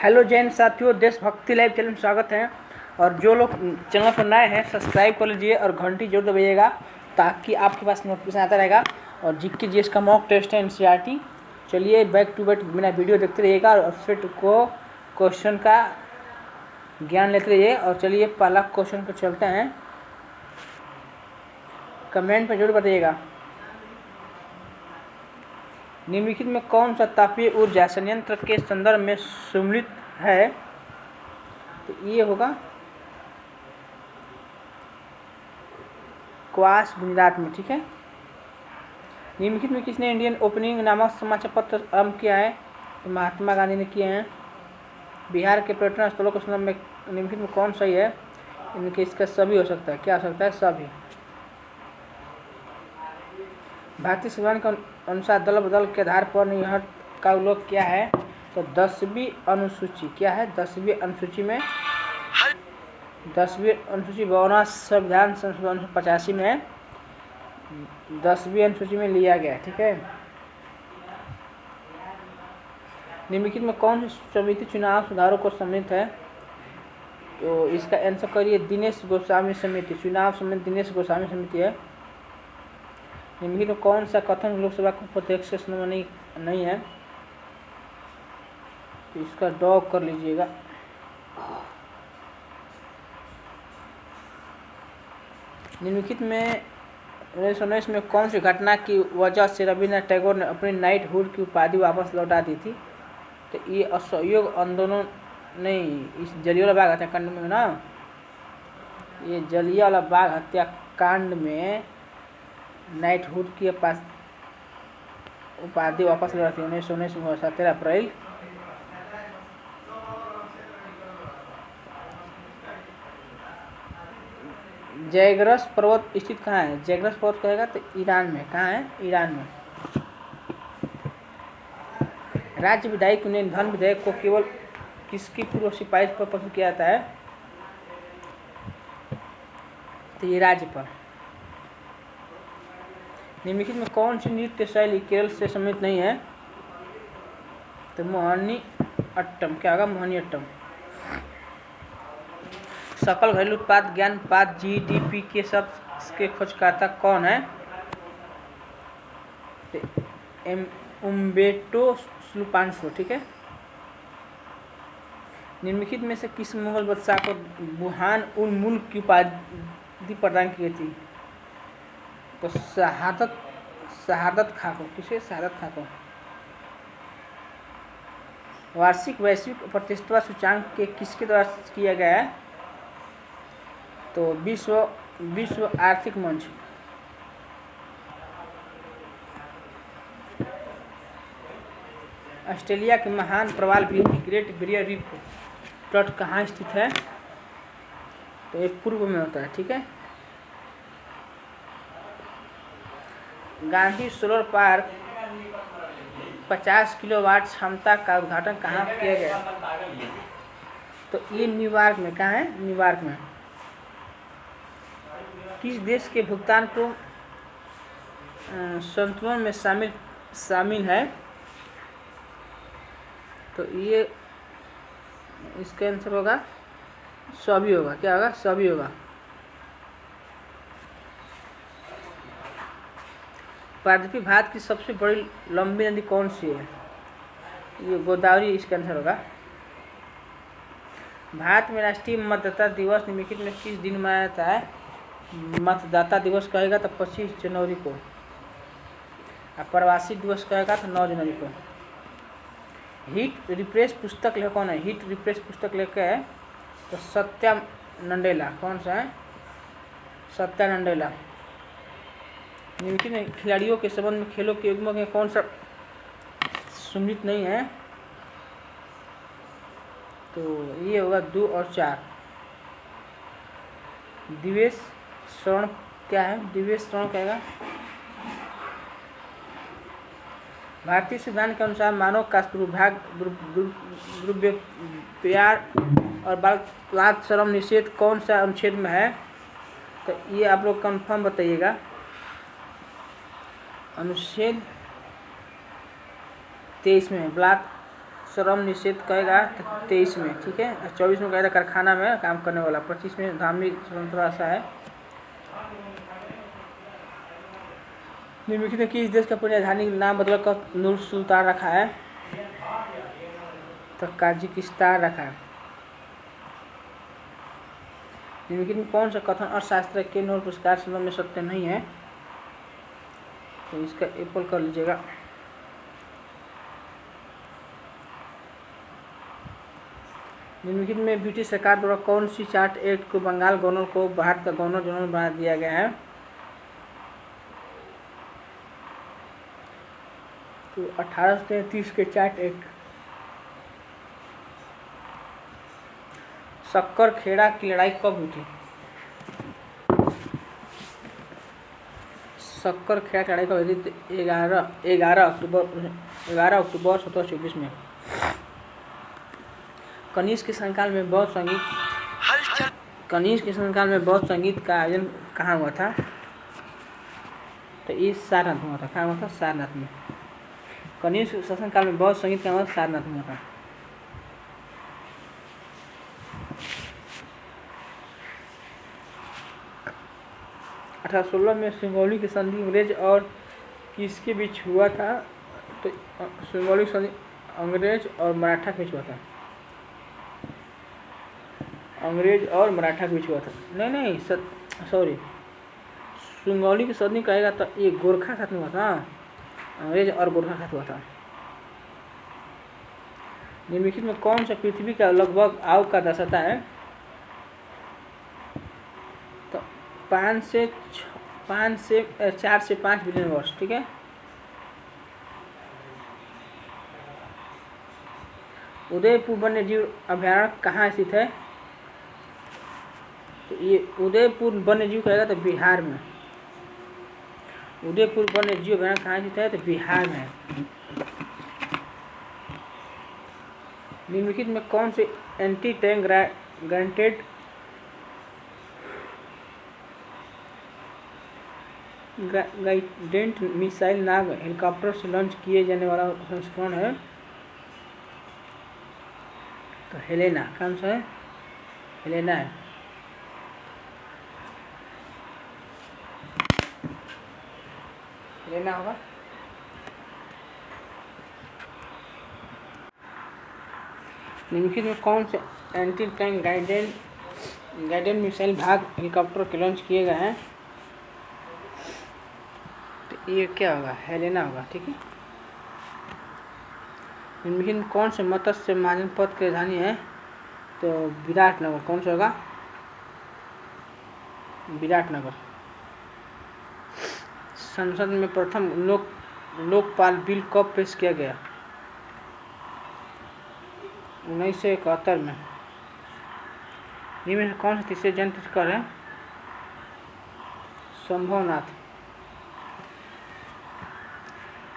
Hello Jain साथियों, देशभक्ति live channel में स्वागत है। और जो लोग चैनल पर नए हैं सब्सक्राइब कर लीजिए और घंटी जरूर दबाइएगा ताकि आपके पास नोटिफिकेशन आता रहेगा। और जीके जीएस का मॉक टेस्ट है एनसीईआरटी। चलिए बैक टू बैक बिना वीडियो देखते रहिएगा और फिर को क्वेश्चन का ज्ञान लेते रहिए। और चलिए पहला क्वेश्चन पर चलते हैं। कमेंट पर जरूर बताइएगा, निम्नलिखित में कौन सा तापीय ऊर्जा संयंत्र के संदर्भ में सम्मिलित है? तो ये होगा क्वास गुजरात में। ठीक है। निम्नलिखित में किसने इंडियन ओपनिंग नामक समाचार पत्र आरंभ किया है? तो महात्मा गांधी ने किए हैं। बिहार के पर्यटन स्थलों के संदर्भ में निम्नलिखित में कौन सही है? इनके इसका सभी हो सकता है। क्या हो सकता है? सभी। भारतीय संविधान के अनुसार दल बदल के आधार पर निहत का उल्लेख क्या है? तो 10वीं अनुसूची। क्या है? 10वीं अनुसूची में 10वीं अनुसूची 52वां संविधान संशोधन 1985 में 10वीं अनुसूची में लिया गया। ठीक है। निम्नलिखित में कौन सी समिति चुनाव सुधारों को सम्मिलित है? तो इसका आंसर करिए दिनेश गोस्वामी समिति। चुनाव समिति दिनेश गोस्वामी समिति है। निम्नलिखित में कौन सा कथन लोकसभा को प्रत्यक्ष से संबंधित नहीं है? तो इसका डॉग कर लीजिएगा। निम्नलिखित में 1919 में कौन सी घटना की वजह से रविन्द्रनाथ टैगोर ने अपनी नाइटहुड की उपाधि वापस लौटा दी थी? तो ये असहयोग आंदोलन नहीं, इस जलियांवाला बाग हत्याकांड में ना, ये जलियांवाला बाग हत्याकांड में नाइटहुड की पास उपाधि वापस लौटाती 1919 में 17 अप्रैल। जैग्रस पर्वत स्थित कहाँ है? जैग्रस पर्वत कहेगा तो ईरान में। कहाँ है? ईरान में। राज्य विधायक निधन विधेयक को केवल किसकी पूर्व सिफारिश पर पसंद किया जाता है? तो ये राज्य पर। निम्नलिखित में कौन सी नृत्य शैली केरल से सम्मिलित नहीं है? तो मोहिनी अट्टम। क्या होगा? मोहिनी अट्टम। सकल घरेलू उत्पाद ज्ञानपात जीडीपी के शब्द के खोजकर्ता कौन है? उम्बेर्टो सुलुपान्सो। ठीक है। निम्नलिखित में से किस मुगल बादशाह को बुरहान उल मुल्क की उपाधि प्रदान की गई थी? तो शहादत खां को। किसे? शहादत खां को। वार्षिक वैश्विक प्रतिष्ठा सूचांक के किसके द्वारा किया गया है? तो विश्व आर्थिक मंच। ऑस्ट्रेलिया के महान प्रवाल वृत्ति ग्रेट बैरियर रीफ तट कहाँ स्थित है? तो ये पूर्व में होता है। ठीक है। गांधी सोलर पार्क 50 किलोवाट क्षमता का उद्घाटन कहाँ किया गया? तो ये न्यूयॉर्क में। कहाँ है? न्यूयॉर्क में। किस देश के भुगतान को संतुलन में शामिल है? तो ये इसका आंसर होगा सभी होगा। क्या होगा? सभी होगा। पार्थिव भारत की सबसे बड़ी लंबी नदी कौन सी है? ये गोदावरी इसका आंसर होगा। भारत में राष्ट्रीय मतदाता दिवस निम्नलिखित में किस दिन मनाया जाता है? मतदाता दिवस कहेगा तो 25 जनवरी को। और प्रवासी दिवस कहेगा तो 9 जनवरी को। हिट रिप्रेस पुस्तक लेखक कौन है? हिट रिप्रेस पुस्तक लेखक है तो सत्या नंडेला। कौन सा है? सत्या नंडेला। निम्नलिखित में खिलाड़ियों के संबंध में खेलों के युग्म में कौन सा सम्मिलित नहीं है? तो ये होगा 2 और 4। दिवेश शरण। क्या है? दिवेश शरण कहेगा। भारतीय संविधान के अनुसार मानव का दुर्भाग दुर्व्यवहार और बलात्कार निषेध कौन सा अनुच्छेद में है? तो ये आप लोग कंफर्म बताइएगा। अनुच्छेद 23 में श्रम निषेध कहेगा 23 में, ठीक है। 24 में कहेगा कारखाना में काम करने वाला। 25 में धार्मिक स्वतंत्रता ऐसा है। निम्नलिखित में किस देश का पूरी राजधानी नाम बदल कर नूर सुल्तान रखा है? तो काजाकिस्तान रखा है। निम्नलिखित में कौन सा कथन अर्थशास्त्र के नोबेल पुरस्कार संदर्भ में सत्य नहीं है? तो इसका एप्पल कर लीजिएगा। निम्नलिखित में ब्रिटिश सरकार द्वारा कौन सी चार्ट एक्ट को बंगाल गवर्नर को भारत का गवर्नर जनरल बना दिया गया है? तो 1833 के चार्ट एक्ट। सक्कर खेड़ा की लड़ाई कब हुई थी? सक्कर खेड़ा की लड़ाई कब हुई थी? 11 अक्टूबर 1724 में। कनिष्क के संकाल में बौद्ध संगीत का आयोजन कहाँ हुआ था? तो ये सारनाथ में हुआ था। कहाँ हुआ था? सारनाथ में। कनिष्क शासनकाल में बौद्ध संगीत का सारनाथ में हुआ था। अठारह 16 में सिंगरौली की संधि अंग्रेज और किसके बीच हुआ था? तो सिंगरौली संधि अंग्रेज और मराठा के बीच हुआ था। अंग्रेज और मराठा के बीच हुआ था। नहीं सॉरी, सिंगरौली की संधि कहेगा तो ये गोरखा खत्म हुआ था। अंग्रेज और गोरखा खत्म हुआ था। निम्नलिखित में कौन सा पृथ्वी का लगभग आयु का दर्शाता है? तो 4 से 5 बिलियन वर्ष, ठीक है। उदयपुर वन्यजीव अभयारण्य कहाँ स्थित है? तो ये उदयपुर वन्यजीव कहेगा तो बिहार में। उदयपुर वन्यजीव अभयारण्य कहाँ स्थित है? तो बिहार में है। निम्नलिखित में कौन से एंटी टैंक गाइडेंट मिसाइल नाग हेलीकॉप्टर से लॉन्च किए जाने वाला संस्करण है? तो हेलेना। कौन सा है? हेलेना है। हेलेना होगा। निम्नलिखित में कौन से एंटी टैंक गाइडेंट मिसाइल भाग हेलीकॉप्टर के लॉन्च किए गए हैं? तो ये क्या होगा? हेलेना होगा, ठीक है। निम्नलिखित में कौन से मत्स्य महाजन पद की राजधानी है? तो विराटनगर। कौन सा होगा? विराटनगर। संसद में प्रथम लोकपाल बिल कब पेश किया गया? 1971 में। निम्न कौन से तीसरे जन तीर्थंकर है? शंभवनाथ।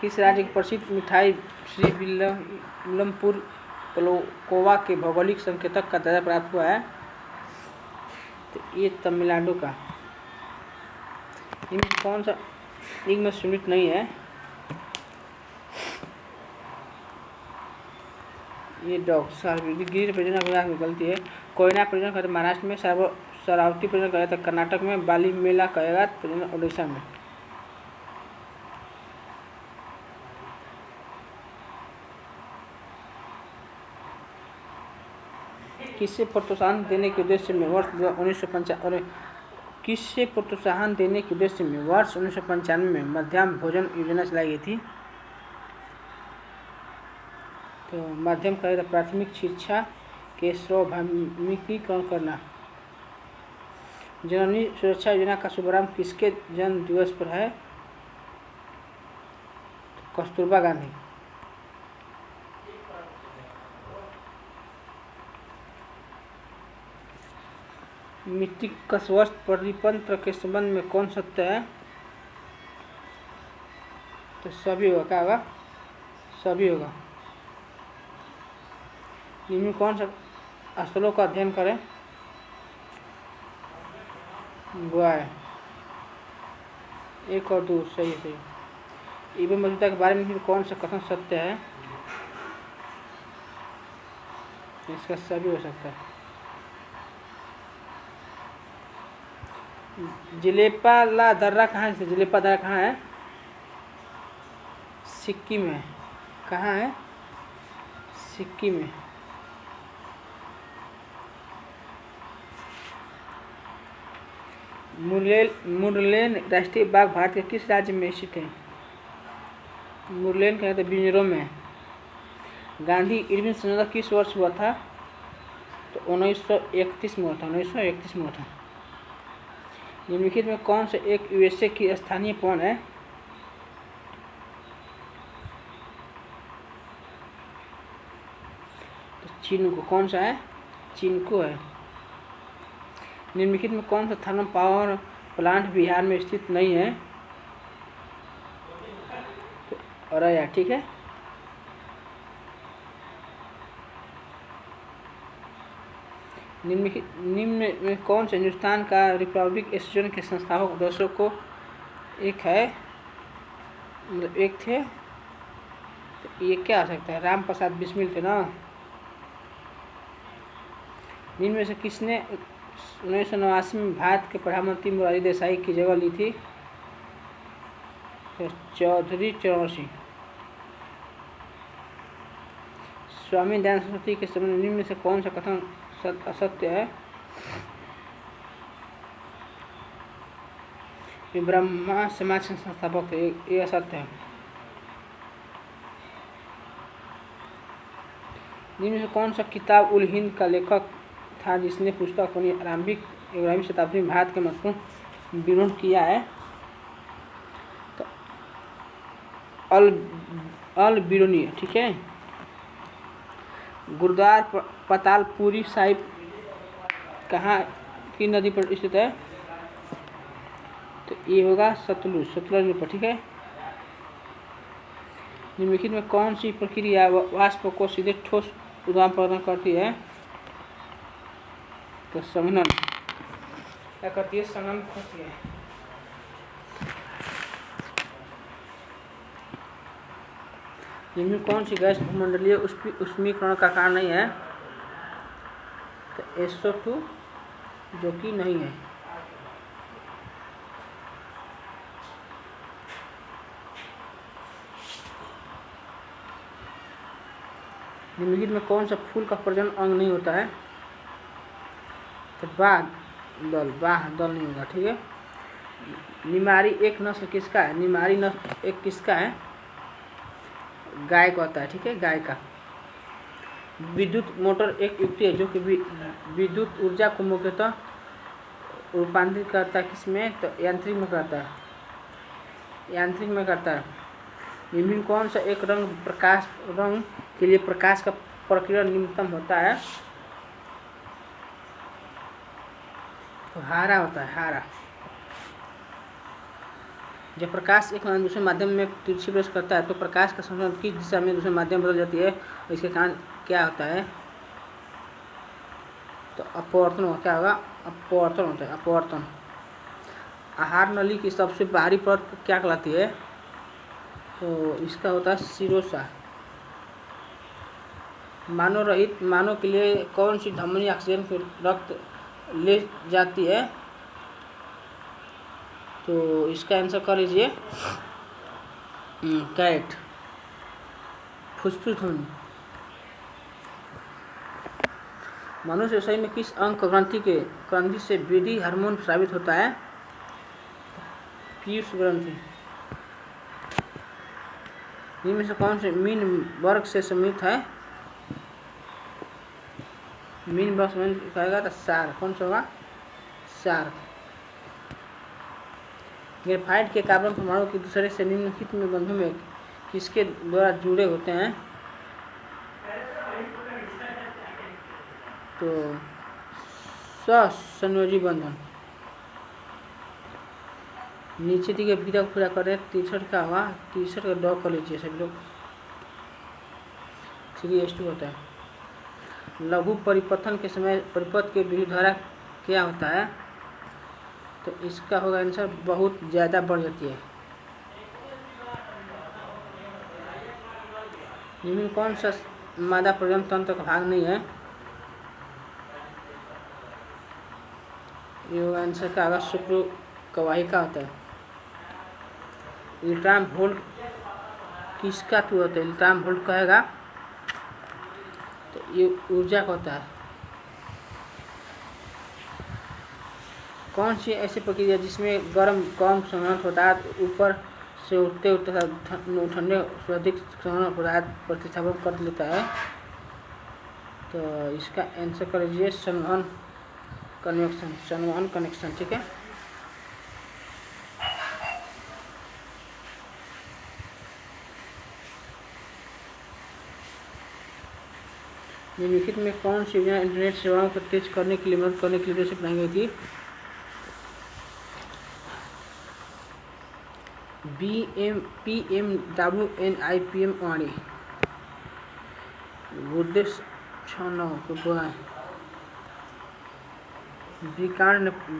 किस राज्य की प्रसिद्ध मिठाई श्री विल्लमपुर पलोकोवा के भौगोलिक संकेतक का दर्जा प्राप्त हुआ है? तो ये तमिलनाडु का। इनमें कौन सा में सुमित नहीं है? ये डॉग गिर परियोजना गुजरात में गलती है। कोयना परियोजना कहते महाराष्ट्र में, शरावती परियोजना कहते कर्नाटक में, बाली मेला कहेगा परियोजना उड़ीसा में। किससे प्रोत्साहन देने के उद्देश्य में वर्ष 1995 में मध्याह्न भोजन योजना चलाई गई थी? तो माध्यम कहेगा प्राथमिक शिक्षा के सर्वभौमिकीकरण करना। जननी सुरक्षा योजना का शुभारंभ किसके जन्म दिवस पर है? कस्तूरबा गांधी। मिट्टी का स्वस्थ परिपंत्र के संबंध में कौन सत्य है? तो सभी होगा। क्या होगा? सभी होगा। निम्न कौन सा स्थलों का अध्ययन करें? बुआई 1 और 2 सही है। एवं मौजूदा के बारे में कौन सा कथन सत्य है? इसका सभी हो सकता है। जिलेपा ला दर्रा कहाँ है? जिलेपा दर्रा कहाँ है? सिक्किम में। कहाँ है? सिक्किम में। मुरलेन राष्ट्रीय बाग भारत के किस राज्य में स्थित है? मुरलेन कहते हैं मिजोरम में। गांधी इरविन समझौता किस वर्ष हुआ था? तो 1931 में हुआ था। 1931 में हुआ था। निम्नलिखित में कौन से एक यूएसए की स्थानीय पौन है? तो चीन को। कौन सा है? चीन को है। निम्नलिखित में कौन सा थर्मल पावर प्लांट बिहार में स्थित नहीं है? तो अररिया। ठीक है। निम्न में कौन से हिंदुस्तान का रिपब्लिक एसोसिएशन के संस्थापक सदस्यों को एक है, मतलब एक थे? तो ये क्या हो सकता है? राम प्रसाद बिस्मिल थे ना। निम्न में से किसने 1989 में भारत के प्रधानमंत्री मोरारजी देसाई की जगह ली थी? तो चौधरी चरण सिंह। स्वामी दयानंद सरस्वती के संबंध में निम्न में से कौन सा कथन असत्य है? ये ब्रह्मा समाज के संस्थापक थे। ये असत्य है। निम्न में कौन सा किताब उल हिंद का लेखक था जिसने पुस्तक अपनी आरंभिक 11वीं शताब्दी में भारत के महत्वपूर्ण विरोध किया है? तो अल बिरूनी। ठीक है। गुरुद्वारा पतालपुरी साहिब कहाँ की नदी पर स्थित है? तो ये होगा सतलुज पर। ठीक है। निम्नलिखित में कौन सी प्रक्रिया वाष्प को सीधे ठोस उद्गार प्रदान करती है? तो संघनन। क्या करती है? संघनन करती है। निम्न कौन सी गैस भूमंडलीय ऊष्मीकरण का कारण नहीं है? तो SO2 जो कि नहीं है। निम्नलिखित में कौन सा फूल का प्रजनन अंग नहीं होता है? तो बाह-दल नहीं होगा। ठीक है। निमारी एक नस्ल किसका है? निमारी नस्ल एक किसका है? गाय का होता है। ठीक है। गाय का। विद्युत मोटर एक युक्ति है जो कि विद्युत ऊर्जा को मुख्यतः रूपांतरित करता है। किसमें? तो यांत्रिक में करता है। यांत्रिक में करता है। निम्न कौन सा एक रंग के लिए प्रकाश का प्रकीर्णन निम्नतम होता है? तो हारा होता है। हारा। जब प्रकाश एक दूसरे माध्यम में तिरछी प्रवेश करता है तो प्रकाश का संचरण किस दिशा में दूसरे माध्यम बदल जाती है? इसके कारण क्या होता है? तो अपवर्तन होता है। क्या होगा? अपवर्तन होता है। अपवर्तन। आहार नली की सबसे बाहरी परत क्या कहलाती है? तो इसका होता है सिरोसा। मानव के लिए कौन सी धमनी ऑक्सीजन के रक्त ले जाती है? तो इसका आंसर कर लीजिए कैट। फुसफुस ध्वनि। मनुष्य शरीर में किस अंग ग्रंथि से वृद्धि हार्मोन स्रावित होता है? पीयूष ग्रंथि। इनमें से कौन से मीन वर्ग से सम्मिलित है? मीन वर्ग से कहेगा तो सार। कौन सा होगा? सार। ग्रेफाइट के कार्बन परमाणु के दूसरे से निम्नलिखित में बंधों में किसके द्वारा जुड़े होते हैं? तो सहसंयोजी बंधन। नीचे दी गई विधा को पूरा करें। 63 का हुआ। 63 का ड्रॉ कर लीजिए सभी लोग। 3s2 होता है। लघु परिपथन के समय परिपथ के विद्युत धारा क्या होता है? तो इसका होगा आंसर बहुत ज़्यादा बढ़ जाती है। निम्न कौन सा मादा प्रजनन तंत्र का भाग नहीं है? ये होगा आंसर का। अगर शुक्र कवाहिका होता है। इलेक्ट्रॉन वोल्ट किसका टू होता है? इलेक्ट्रॉन वोल्ट कहेगा तो ये ऊर्जा का होता है। कौन सी ऐसी प्रक्रिया जिसमें गर्म कम संघनन पदार्थ ऊपर से उठते उठते ठंडे से अधिक संघनन पदार्थ प्रतिस्थापन कर लेता है? तो इसका आंसर कर लीजिए संवहन कन्वेक्शन, संवहन कनेक्शन। ठीक है। निम्नलिखित में कौन सी योजना इंटरनेट सेवाओं को तेज करने के लिए मदद करने के लिए बनाई गई थी? PMWNIPM वाणी उद्देश्य 6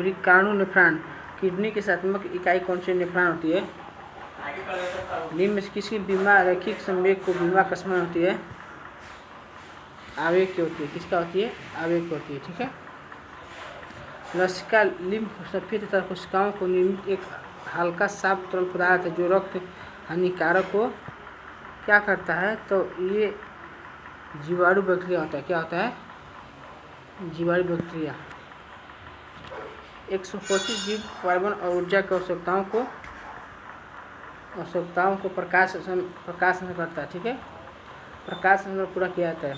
विकाणु नेफ्रॉन किडनी की सात्मक इकाई कौन सी नेफ्रॉन होती है? निम्न में किसी बीमा रैखिक संवेग को बीमा का समान होती है? आवेग की होती है। किसका होती है? आवेग की होती है। ठीक है। लसिका लिम्फ सफेद तथा कोशिकाओं को निर्मित एक हल्का साफ तरल पदार्थ है जो रक्त हानिकारक को क्या करता है? तो ये जीवाणु बैक्टीरिया होता है। क्या होता है? जीवाणु बैक्टीरिया। 125 जीव कार्बन और ऊर्जा की आवश्यकताओं को प्रकाश करता है। ठीक है। प्रकाश पूरा किया जाता है।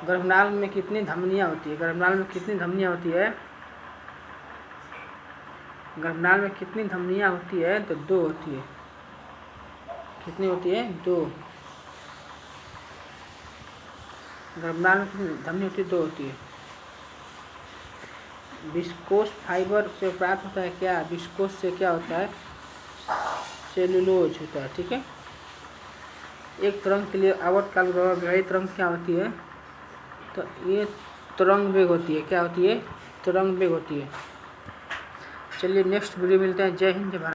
गर्भनाल में कितनी धमनियाँ होती है? गर्भनाल में कितनी धमनियाँ होती है? गर्भनाल में कितनी धमनियाँ होती है? तो 2 होती है। कितनी होती है? 2। गर्भनाल में कितनी धमनी होती है? 2 होती है। विस्कोस फाइबर से प्राप्त होता है क्या? विस्कोस से क्या होता है? सेलुलोज होता है। ठीक है। एक तरंग के लिए आवर्तकाल व्यवहारिक तरंग क्या होती है? तो ये तरंग वेग होती है। क्या होती है? तरंग वेग होती है। चलिए नेक्स्ट वीडियो मिलते हैं। जय हिंद, जय भारत।